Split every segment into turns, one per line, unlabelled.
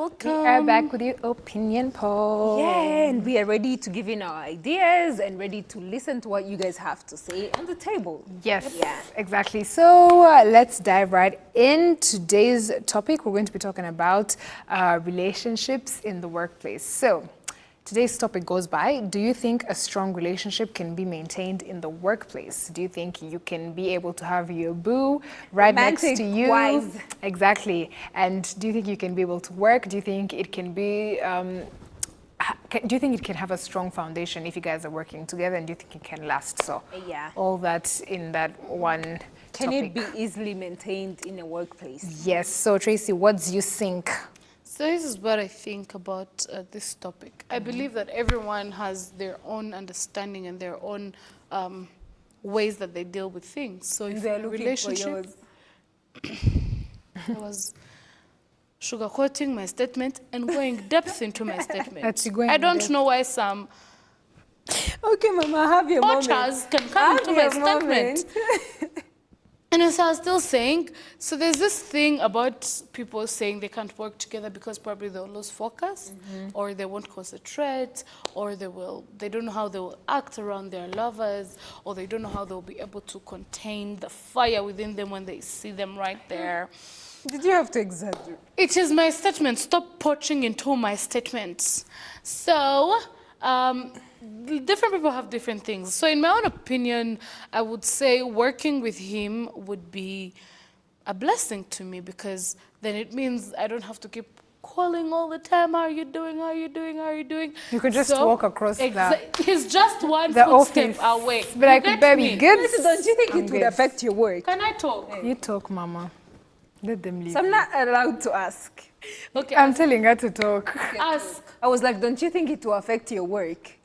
Welcome.
We are back with your opinion poll.
Yeah, and we are ready to give in our ideas and ready to listen to what you guys have to say on the table.
Yes,
Yeah.
exactly. So let's dive right in. Today's topic, we're going to be talking about relationships in the workplace. So today's topic goes by, do you think a strong relationship can be maintained in the workplace? Do you think you can be able to have your boo right next to you?
Romantic-wise.
Exactly. And do you think you can be able to work? Do you think it can be... do you think it can have a strong foundation if you guys are working together, and do you think it can last? So
Yeah.
all that in that one
Can
topic.
it be easily maintained in a workplace?
Yes. So Tracy, what do you think?
So this is what I think about this topic. I believe that everyone has their own understanding and their own ways that they deal with things. So if
They're
a
looking
relationship,
for yours.
I was sugarcoating my statement and going depth into my statement.
That's you going
I
in
don't
depth.
know why some
Okay, Mama, have your moment.
poachers can come
Have
into my
your
statement. And as I was still saying, so there's this thing about people saying they can't work together because probably they'll lose focus, or they won't concentrate, or they don't know how they will act around their lovers, or they don't know how they'll be able to contain the fire within them when they see them right there.
Did you have to exaggerate?
It is my statement. Stop poaching into my statements. So, different people have different things. So in my own opinion, I would say working with him would be a blessing to me, because then it means I don't have to keep calling all the time. How are you doing? How are you doing? How are you doing?
You could just walk across
He's just one
the
footstep
office.
away.
Be like,
You get
baby,
me?
good.
Listen, don't you think
I'm
it would
good.
affect your work?
Can I talk?
You talk, Mama. Let them leave.
So I'm not allowed to ask.
Okay,
I'm telling her to talk.
ask.
I was like, don't you think it will affect your work?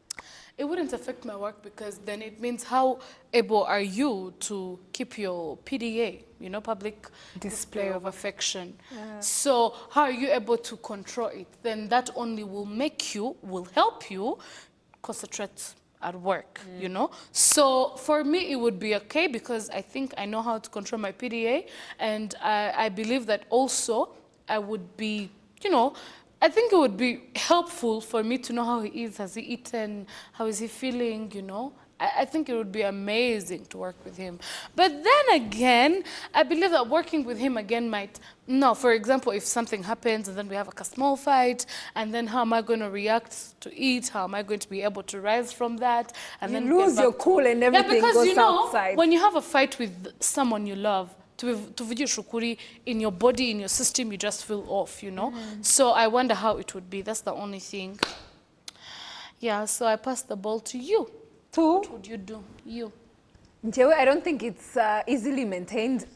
It wouldn't affect my work, because then it means how able are you to keep your PDA, public display of affection. So how are you able to control it? Then that only will help you concentrate at work, So for me, it would be okay, because I think I know how to control my PDA, and I believe that also I would be, I think it would be helpful for me to know how he is. Has he eaten? How is he feeling? I think it would be amazing to work with him. But then again, I believe that working with him again for example, if something happens and then we have a small fight, and then how am I going to react to it? How am I going to be able to rise from that? And
You
then
lose
get
your
back
cool and everything
because
goes outside.
when you have a fight with someone you love, to video shukuri in your body, in your system, you just feel off, So I wonder how it would be. That's the only thing. Yeah, so I pass the ball to you. What would you do? You.
Njewe, I don't think it's easily maintained,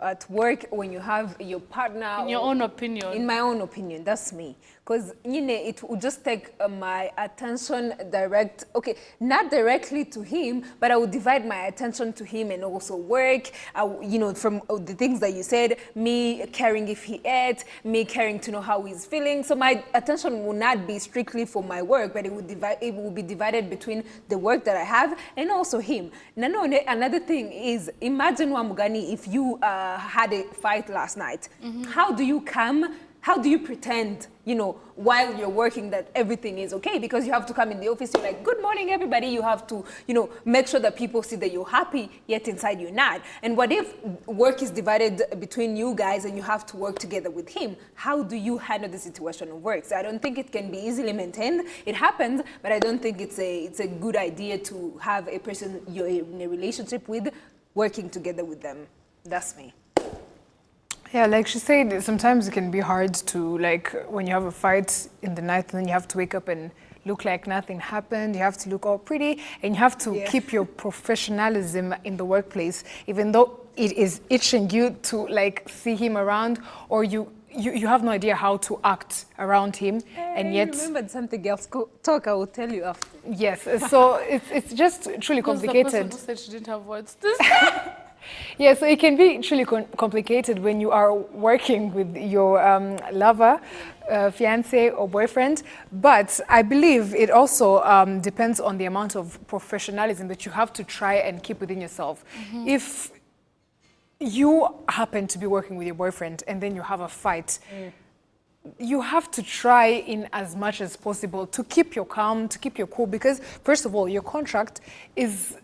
at work when you have your partner.
In your own opinion.
In my own opinion, that's me. Because, it would just take my attention not directly to him, but I would divide my attention to him and also work. From the things that you said, me caring if he ate, me caring to know how he's feeling. So my attention will not be strictly for my work, but it will be divided between the work that I have and also him. Another thing is, imagine Wamugani, if you had a fight last night. How do you pretend, while you're working, that everything is okay? Because you have to come in the office, you're like, good morning, everybody. You have to, make sure that people see that you're happy, yet inside you're not. And what if work is divided between you guys and you have to work together with him? How do you handle the situation of work? So I don't think it can be easily maintained. It happens, but I don't think it's a good idea to have a person you're in a relationship with working together with them. That's me.
Yeah, like she said, sometimes it can be hard to, when you have a fight in the night and then you have to wake up and look like nothing happened. You have to look all pretty, and you have to keep your professionalism in the workplace, even though it is itching you to see him around, or you have no idea how to act around him, and yet...
I remembered something else. Talk, I will tell you after.
Yes, so it's just truly complicated.
Who's the person who said she didn't have words to say?
Yeah, so it can be truly complicated when you are working with your lover, fiance or boyfriend. But I believe it also depends on the amount of professionalism that you have to try and keep within yourself. If you happen to be working with your boyfriend and then you have a fight, you have to try in as much as possible to keep your calm, to keep your cool, because first of all, your contract is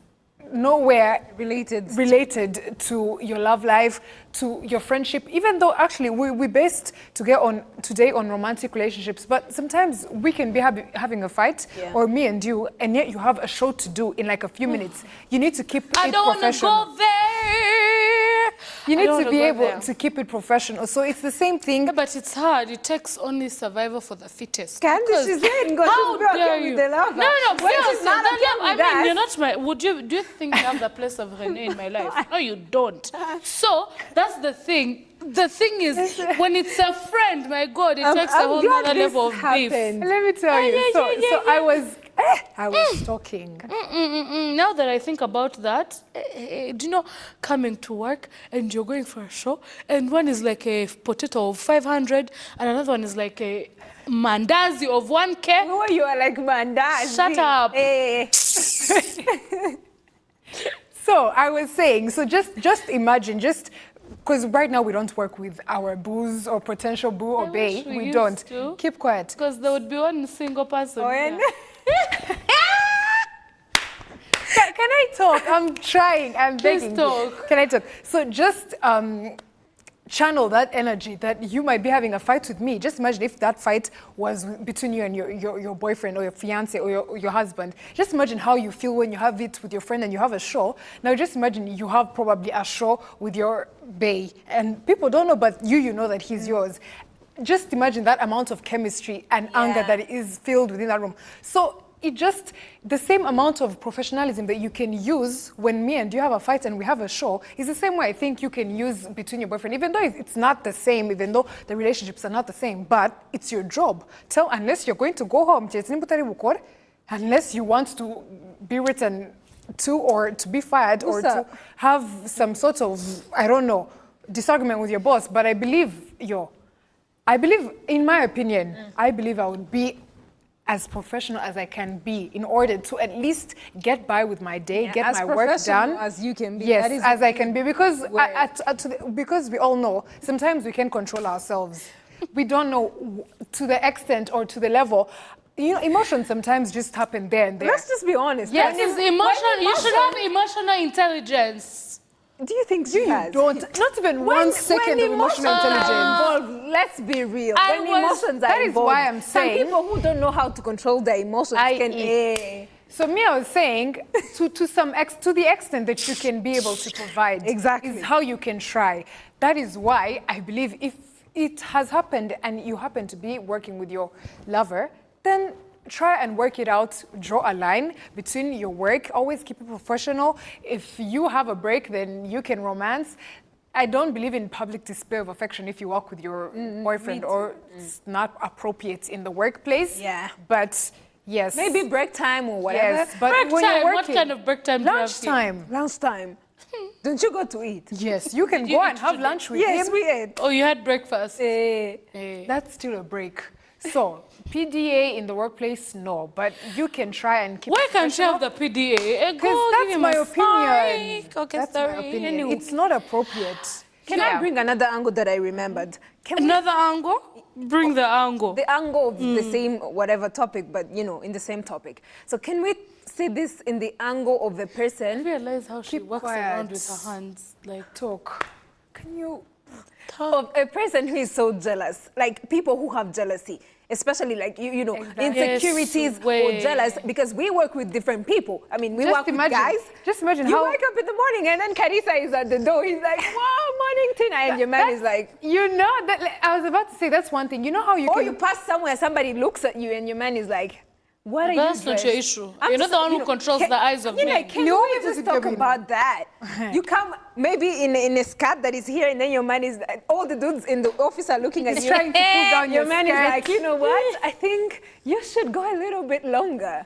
nowhere related to your love life, to your friendship, even though actually we based today on romantic relationships, but sometimes we can be having a fight, or me and you, and yet you have a show to do in like a few minutes. You need to keep it professional.
I don't want to go there.
You need to be able to keep it professional. So it's the same thing.
Yeah, but it's hard. It takes only survival for the fittest.
Candice is saying,
how dare you?
With the lover.
No,
When she's not okay
I
with
mean,
us.
you're not my. Do you think you have the place of René in my life? No, you don't. So that's the thing. The thing is, when it's a friend, my God, it takes a whole other level of beef.
Let me tell you. So I was talking.
Now that I think about that, do you know, coming to work and you're going for a show, and one is like a potato of 500, and another one is like a mandazi of 1K.
Oh, you are like mandazi.
Shut up.
So I was saying, so just imagine, because right now we don't work with our boos or potential boo or bae. We don't.
To.
Keep quiet.
Because there would be one single person.
Can I talk? I'm trying. I'm begging.
Please talk.
Can I talk? So just channel that energy that you might be having a fight with me. Just imagine if that fight was between you and your boyfriend or your fiance or your husband. Just imagine how you feel when you have it with your friend and you have a show. Now just imagine you have probably a show with your bae and people don't know, but you know that he's yours. Just imagine that amount of chemistry and anger that is filled within that room. So it just, the same amount of professionalism that you can use when me and you have a fight and we have a show is the same way I think you can use between your boyfriend, even though it's not the same, even though the relationships are not the same, but it's your job. Unless you're going to go home, unless you want to be written to or to be fired or to have some sort of, I don't know, disagreement with your boss, but I believe, in my opinion, I believe I would be as professional as I can be in order to at least get by with my day, get my work done.
As you can be.
Yes, as I can be, because because we all know sometimes we can't control ourselves. We don't know to the extent or to the level. You know, emotions sometimes just happen there and there.
Let's just be honest.
Yes, you should have emotional intelligence.
Do you think she has?
Don't. Not even 1 second of emotional intelligence.
Let's be real.
When
emotions
that
are
is
involved,
why I'm saying.
Some people who don't know how to control their emotions can.
So I was saying, to the extent that you can be able to provide, is how you can try. That is why I believe if it has happened and you happen to be working with your lover, then try and work it out, draw a line between your work, always keep it professional. If you have a break, then you can romance. I don't believe in public display of affection if you walk with your boyfriend or it's not appropriate in the workplace.
Yeah.
But yes.
Maybe break time or whatever.
Yes, but
Break
when
time,
you're
what
working,
kind of break time do you have here?
lunchtime.
Lunchtime. Don't you go to eat?
Yes, you can
you
go
eat
and have
today?
lunch with
Yes,
him.
we ate.
Oh, you had breakfast.
That's still a break. So, PDA in the workplace, no, but you can try and keep
Why
it
can't you
professional.
have the PDA?
Because that's my opinion.
Okay,
That's
sorry.
my opinion.
Anyway.
It's not appropriate.
Can I bring another angle that I remembered?
Another angle? Bring the angle.
The angle of the same whatever topic, but in the same topic. So can we see this in the angle of the
I
person?
realize how she
Keep
walks
quiet.
around with her hands. Like,
Talk. Can you?
Of a person who is so jealous, like people who have jealousy, especially like insecurities
Yes,
or jealous, because we work with different people. I mean, we
Just
work
imagine-
with guys.
just imagine
you
how-
wake up in the morning and then Carissa is at the door. He's like, "Wow, morning, Tina," and your man is like,
You know that I was about to say that's one thing. You know how you
or
can
you pass somewhere, somebody looks at you, and your man is like, "What are
that's
you?"
not your
dressed?"
issue.
I'm
You're not
just-
the one who controls the eyes of men.
Can
No,
we
it
just
doesn't
talk
get me
about that? You come maybe in a skirt that is here, and then your man is all the dudes in the office are looking at
He's
you.
trying to pull down
your
your
man
skirt.
is like, you know what? I think you should go a little bit longer.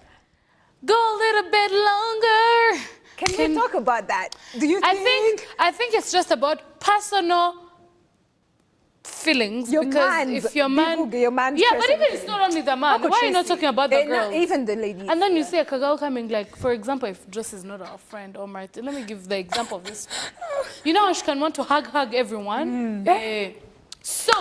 Go a little bit longer.
Can we talk about that? Do you think?
I think it's just about personal feelings,
Your
because
man's-
if your man,
your man's
yeah, but
personal
even it's not only the man.
Uncle
Why are you not
Tracy,
talking about the
not
girls?
even the ladies.
And then you see a girl coming, like, for example, if Joss is not our friend or Martin, let me give the example of this. You know how she can want to hug everyone? So,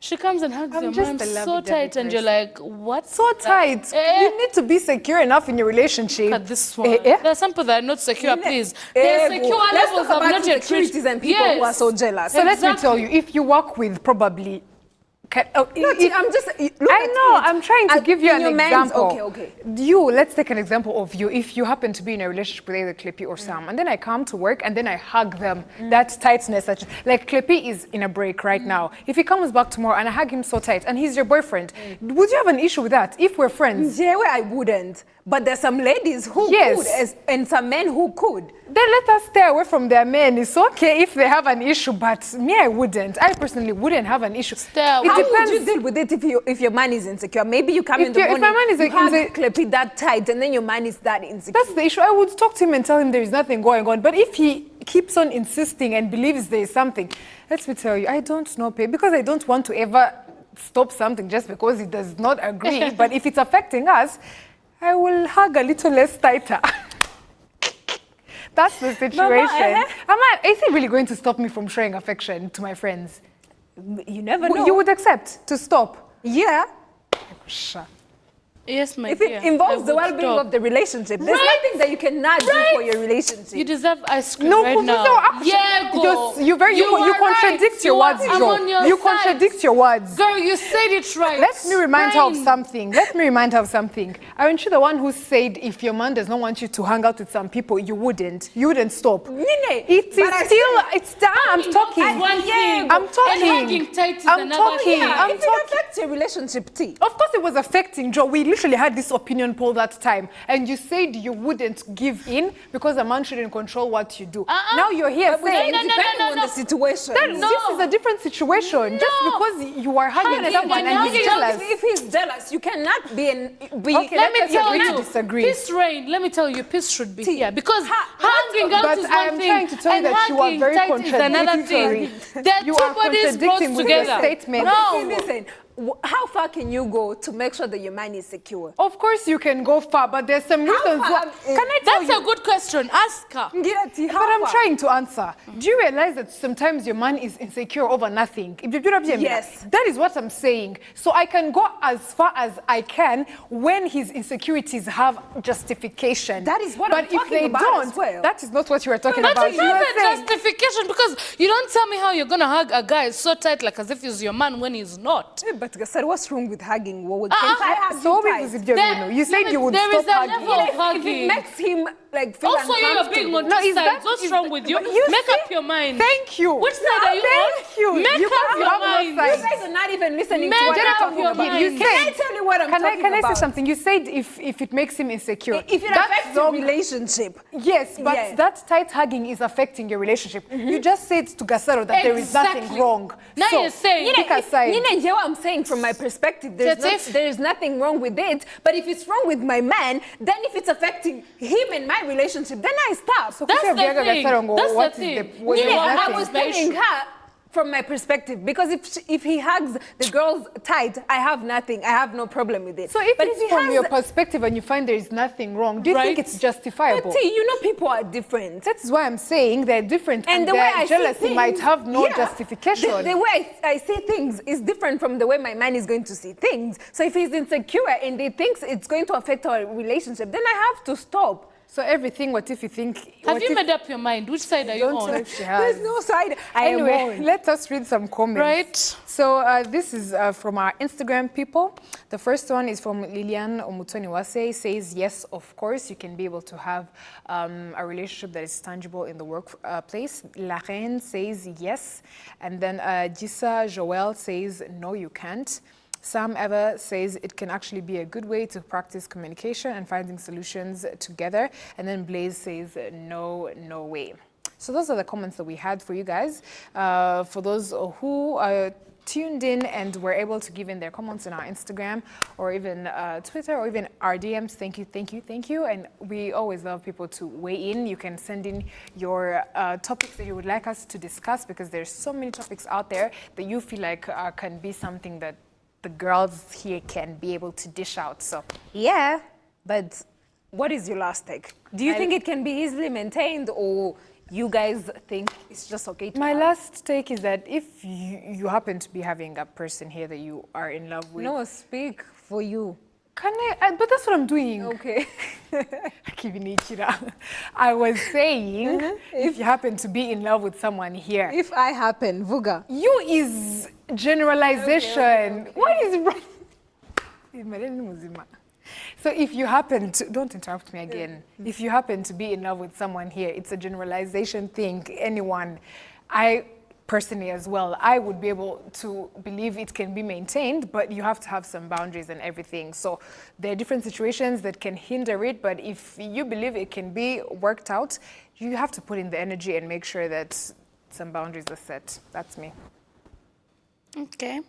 She comes and hugs
I'm
your
just
man
a
so
lovey-dovey
tight, and you're
person.
like, what?
So tight. You need to be secure enough in your relationship.
At this one.
Eh?
There are some people that are not secure, please.
Eh,
They're
go.
secure
Let's
levels
talk
have
about
not yet
insecurities
reached.
and people who are so jealous.
So let me tell
Exactly.
you, if you work with probably...
No, I'm just. Look
I
at
know,
it.
I'm trying to
And
give you
in
an
your man's-
example.
Okay.
Let's take an example of you. If you happen to be in a relationship with either Clippy or Sam, and then I come to work and then I hug them, that tightness, like Clippy is in a break right now. If he comes back tomorrow and I hug him so tight and he's your boyfriend, would you have an issue with that if we're friends?
Yeah, well, I wouldn't. But there's some ladies who
Yes.
could, and some men who could.
Then let us stay away from their men. It's okay if they have an issue, but me, I wouldn't. I personally wouldn't have an issue.
Stay away.
How
depends.
would you deal with it if your man is insecure? Maybe you come
If
in the
your- if
morning,
my man is
you hug
insecure-
Clippy that tight, and then your man is that insecure.
That's the issue. I would talk to him and tell him there is nothing going on. But if he keeps on insisting and believes there is something, let me tell you, I don't know, Pay, because I don't want to ever stop something just because he does not agree. But if it's affecting us, I will hug a little less tighter. That's the situation. Is he really going to stop me from showing affection to my friends?
You never know.
You would accept to stop?
Yeah.
Sure.
Yes, my
If
dear.
it involves
I
the
would
well-being
stop.
of the relationship, there's
Right.
nothing that you cannot do for your relationship.
You deserve ice cream
No,
right
no,
now.
actually,
Yeah, go.
you
are
contradict
right.
your
You are-
words,
I'm
Joe.
on your
You
side.
contradict your words.
Girl, you said it right.
Let me remind her of
Fine.
something. Let me remind her of something. Aren't you the one who said if your man does not want you to hang out with some people, you wouldn't stop?
Nene,
It is
but I
still, it's I'm talking.
Hugging one thing.
I'm talking.
And hugging tight is
I'm
another
talking.
thing.
I'm
if it
talking.
affects your relationship, T.
Of course it was affecting, Joe. We literally had this opinion poll that time. And you said you wouldn't give in because a man shouldn't control what you do. Now you're here
But
saying...
no,
depending on
no.
the situation.
This is a different situation. Just
No.
because you are hugging
Hugging
someone
and
and
hugging
he's jealous.
If he's jealous, you cannot be
Okay,
Let me
us
tell
agree to
you,
disagree.
peace reign. Let me tell you, peace should be
See,
here because
let's
hanging out
but
is
I
one
am
thing,
trying to tell you
and
that you are
hugging
very
tight is another
contradictory.
thing. There are
You
two
are
bodies brought
contradicting with your
together.
statement.
No,
Listen, how far can you go to make sure that your man is secure?
Of course you can go far, but there's some reasons
far?
why. Can I tell
that's
you?
a good question. Ask her.
But I'm trying to answer. Do you realize that sometimes your man is insecure over nothing?
Yes.
That is what I'm saying. So I can go as far as I can when his insecurities have justification.
That is what
but
I'm talking
if they
about
don't,
as well.
that is not what you are talking
But
about.
it
You are
has a
saying-
justification because you don't tell me how you're gonna hug a guy so tight like as if he's your man when he's not.
But Gasar, what's wrong with hugging? Can't I hug
So
you
what
tight?
is it, Jovino? You said you would
there
stop
is a
hugging.
level of
If it
hugging.
makes him like feel
Also, you're
uncomfortable.
big on
No,
two
is
sides.
that-
What's
is
wrong
that-
with you?
but you
Make
see-
up your mind.
Thank you.
Which side are you
Thank you.
on? Make
You
up
can't
your
have no
mind.
side.
You guys are not even listening
Make
to what I'm
up
talking
your
about.
mind.
Can I tell you what I'm talking
Can I
about?
say something? You said if it makes him insecure.
If it
That's
affects your
wrong.
relationship.
Yes, but
Yeah.
that tight hugging is affecting your relationship. You just said to Gasaro that there is nothing
Exactly.
wrong.
Now
so,
you're saying-
pick a side.
You know what I'm saying from my perspective.
That's
There is nothing wrong with it. But if it's wrong with my man, then if it's affecting him and my relationship, then I stop.
So
That's
Kusia
the
Biaga
thing.
Gasaro,
That's
what
the
is the
thing.
what is
You know,
I
nothing?
was
Very
telling
true.
her from my perspective because if he hugs the girls tight, I have nothing. I have no problem with it.
So if
but
it's
he
from
has
your
the-
perspective and you find there is nothing wrong, do you think
Right.
it's justifiable?
But see, you know, people are different.
That's why I'm saying they're different and,
the way
their
I see
jealousy
things,
might have no
yeah,
justification.
The way I see things is different from the way my man is going to see things. So if he's insecure and he thinks it's going to affect our relationship, then I have to stop.
So everything, what if you think...
Have
what
you
if-
made up your mind? Which side are you
Don't know
on?
if she has.
There's no side I am
Anyway,
on.
let us read some comments.
Right.
So this is from our Instagram people. The first one is from Lilian Omutoniwase. Says, yes, of course, you can be able to have a relationship that is tangible in the workplace. La Reine says, yes. And then Jisa Joel says, no, you can't. Sam Eva says it can actually be a good way to practice communication and finding solutions together. And then Blaze says, no, no way. So those are the comments that we had for you guys. For those who tuned in and were able to give in their comments on our Instagram or even Twitter or even our DMs, thank you, thank you, thank you. And we always love people to weigh in. You can send in your topics that you would like us to discuss because there's so many topics out there that you feel like can be something that the girls here can be able to dish out. So
Yeah, but what is your last take? Do you think it can be easily maintained or you guys think it's just okay to
My
have?
last take is that if you happen to be having a person here that you are in love with,
No, speak for you.
can but that's what I'm doing.
Okay.
Kivinichira. I was saying, if you happen to be in love with someone here,
If I happen, Vuga.
you is generalization. What is wrong? Imeleni muzima. So if you happen to, don't interrupt me again. If you happen to be in love with someone here, it's a generalization thing. Anyone, I personally as well, I would be able to believe it can be maintained, but you have to have some boundaries and everything. So there are different situations that can hinder it, but if you believe it can be worked out, you have to put in the energy and make sure that some boundaries are set. That's me.
Okay.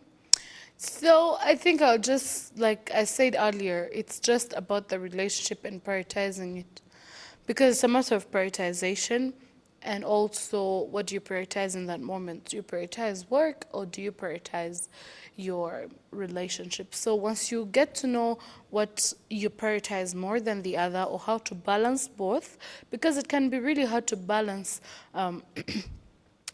So I think I'll just, like I said earlier, it's just about the relationship and prioritizing it. Because it's a matter of prioritization and also what do you prioritize in that moment? Do you prioritize work or do you prioritize your relationship? So once you get to know what you prioritize more than the other or how to balance both, because it can be really hard to balance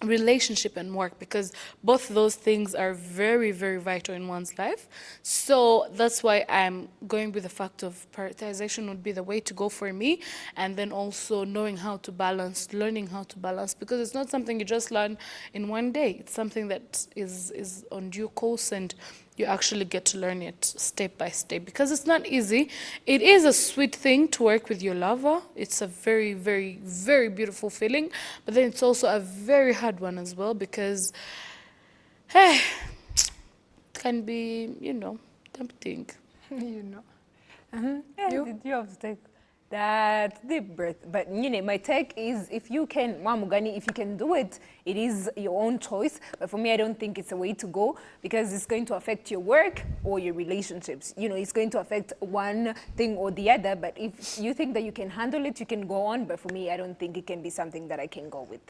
relationship and work because both those things are very, very vital in one's life. So that's why I'm going with the fact of prioritization would be the way to go for me, and then also knowing how to balance, learning how to balance, because it's not something you just learn in one day. It's something that is on due course, and you actually get to learn it step by step because it's not easy. It is a sweet thing to work with your lover. It's a very, very, very beautiful feeling, but then it's also a very hard one as well because, hey, it can be, tempting.
You know.
Yeah, you have to take that deep breath. But my take is if you can, Mamugani, if you can do it, it is your own choice. But for me, I don't think it's a way to go because it's going to affect your work or your relationships. It's going to affect one thing or the other. But if you think that you can handle it, you can go on. But for me, I don't think it can be something that I can go with.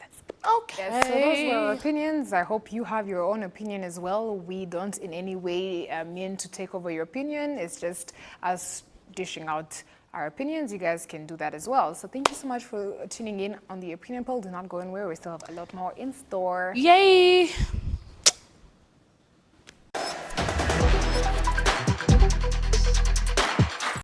Okay.
Yes, so those were our opinions. I hope you have your own opinion as well. We don't in any way mean to take over your opinion. It's just us dishing out our opinions. You guys can do that as well. So thank you so much for tuning in on the opinion poll. Do not go anywhere. We still have a lot more in store.
Yay!